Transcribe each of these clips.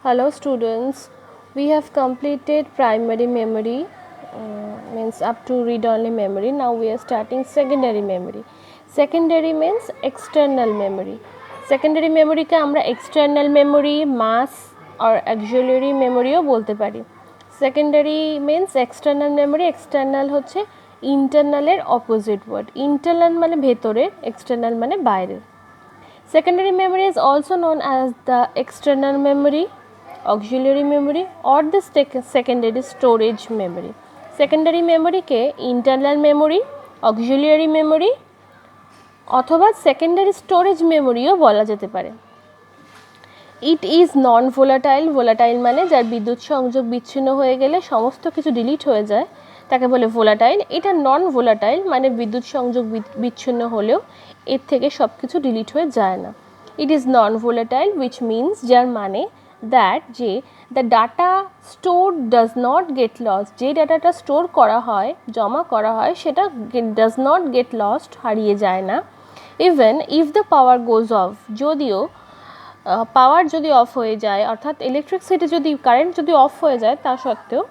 Hello students, we have completed primary memory means up to read-only memory. Now we are starting secondary memory. Secondary means external memory. Secondary memory কে আমরা external memory, mass or auxiliary memory ও বলতে পারি. Secondary means external memory, external হচ্ছে internal এর opposite word. Internal মানে ভেতরের, external মানে বাইরের. Secondary memory is also known as the external memory, auxiliary memory or the secondary storage memory. Secondary memory के internal memory, auxiliary memory অথবা secondary storage memory ও বলা যেতে পারে. It is non volatile. Volatile মানে যার বিদ্যুৎ সংযোগ বিচ্ছিন্ন হয়ে গেলে সমস্ত কিছু ডিলিট হয়ে যায় তাকে বলে volatile. এটা non volatile মানে বিদ্যুৎ সংযোগ বিচ্ছিন্ন হলেও এর থেকে সব কিছু ডিলিট হয়ে যায় না. It is non volatile which means যার মানে that যে the data stored does not get lost. যে ডাটাটা স্টোর করা হয় জমা করা হয় সেটা does not get lost হারিয়ে যায় না. Even if the power goes off, যদিও পাওয়ার যদি অফ হয়ে যায় অর্থাৎ ইলেকট্রিসিটি যদি কারেন্ট যদি অফ হয়ে যায় তা সত্ত্বেও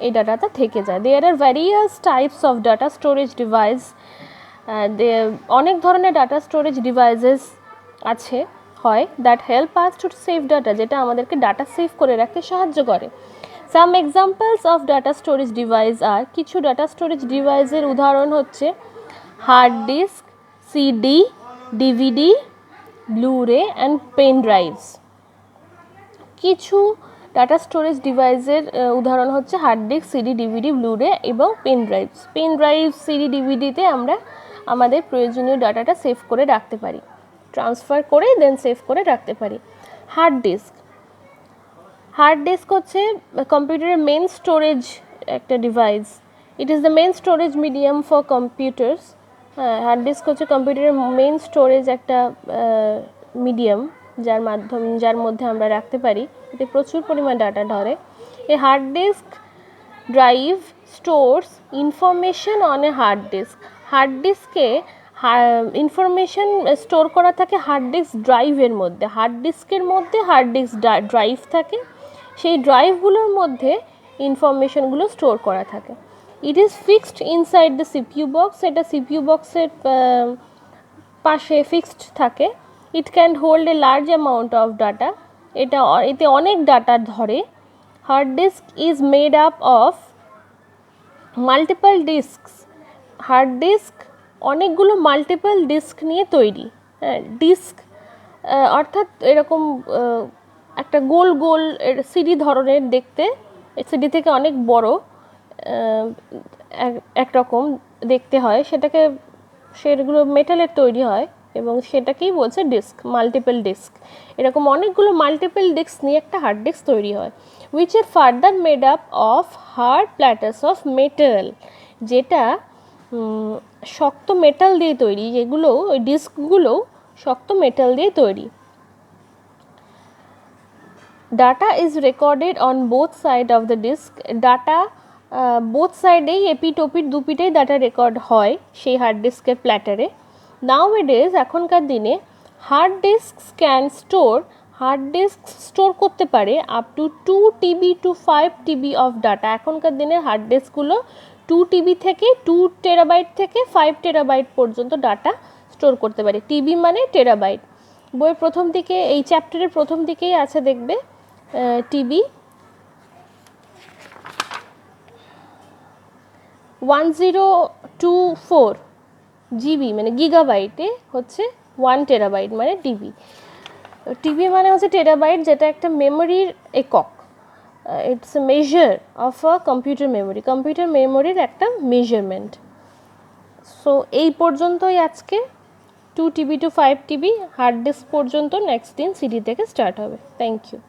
এই ডাটাটা থেকে যায়. There are various types of data storage device. অনেক ধরনের ডাটা স্টোরেজ ডিভাইসেস আছে হয় that help us to save data, যেটা আমাদেরকে ডাটা সেভ করে রাখতে সাহায্য করে. Some examples of data storage device are কিছু ডাটা স্টোরেজ ডিভাইসের উদাহরণ হচ্ছে hard disk, CD, DVD, Blu-ray and pen drives. কিছু ডাটা স্টোরেজ ডিভাইসের উদাহরণ হচ্ছে hard disk, CD, DVD, Blu-ray এবং pen drives. Pen drive, CD, ডিভিডিতে আমরা আমাদের প্রয়োজনীয় ডাটাটা সেভ করে রাখতে পারি, ট্রান্সফার করে দেন সেভ করে রাখতে পারি. হার্ড ডিস্ক, হার্ড ডিস্ক হচ্ছে কম্পিউটারের মেন স্টোরেজ একটা device. It is the main storage medium for computers. Hard disk হচ্ছে কম্পিউটারের মেন স্টোরেজ একটা মিডিয়াম যার মধ্যে আমরা রাখতে পারি, এতে প্রচুর পরিমাণ ডাটা ধরে. A hard disk drive stores information on a hard disk. Hard ডিস্কে ইনফরমেশন স্টোর করা থাকে হার্ড ডিস্ক ড্রাইভের মধ্যে. হার্ড ডিস্কের মধ্যে হার্ড ডিস্ক ড্রাইভ থাকে, সেই ড্রাইভগুলোর মধ্যে ইনফরমেশনগুলো স্টোর করা থাকে. It is fixed inside the CPU box. এটা সিপিইউ বক্সের পাশে ফিক্সড থাকে. It can hold a large amount of data. এতে অনেক ডাটা ধরে. Hard disk is made up of multiple disks. Hard disk অনেকগুলো মাল্টিপল ডিস্ক নিয়ে তৈরি. ডিস্ক অর্থাৎ এরকম একটা গোল গোল সিডি ধরনের দেখতে, সিডি থেকে অনেক বড় একরকম দেখতে হয়, সেগুলো মেটালের তৈরি হয় এবং সেটাকেই বলছে ডিস্ক, মাল্টিপল ডিস্ক. এরকম অনেকগুলো মাল্টিপল ডিস্ক নিয়ে একটা হার্ড ডিস্ক তৈরি হয়. Which are further made up of hard platters of metal. যেটা শক্ত মেটাল দিয়ে তৈরি, যেগুলো ওই ডিস্কগুলো শক্ত মেটাল দিয়ে তৈরি. Data is recorded on both side of the disk. Data both সাইডেই এপিট ওপিট দুপিটেই ডাটা রেকর্ড হয় সেই হার্ড ডিস্কের প্ল্যাটারে. নাও এডেজ এখনকার দিনে hard disk can store, hard disk store করতে পারে up to 2 TB to 5 TB of data. এখনকার দিনের হার্ড ডিস্কগুলো 2 TB থেকে 2 টেরাবাইট থেকে 5 টেরাবাইট পর্যন্ত ডাটা স্টোর করতে পারে. টিবি মানে টেরাবাইট. বইয়ের প্রথম দিকে এই চ্যাপ্টারের প্রথম দিকেই আছে দেখবে টিবি. 1024 জিবি মানে গিগাবাইটে হচ্ছে 1 টেরাবাইট মানে টিবি. টিবি মানে হচ্ছে টেরাবাইট, যেটা একটা মেমোরির একক. It's a measure of a computer memory. Computer মেমোরির একটা মেজারমেন্ট. সো এই পর্যন্তই আজকে. 2 TB to 5 TB hard disk পর্যন্ত, নেক্সট দিন সিডি থেকে স্টার্ট হবে. Thank you.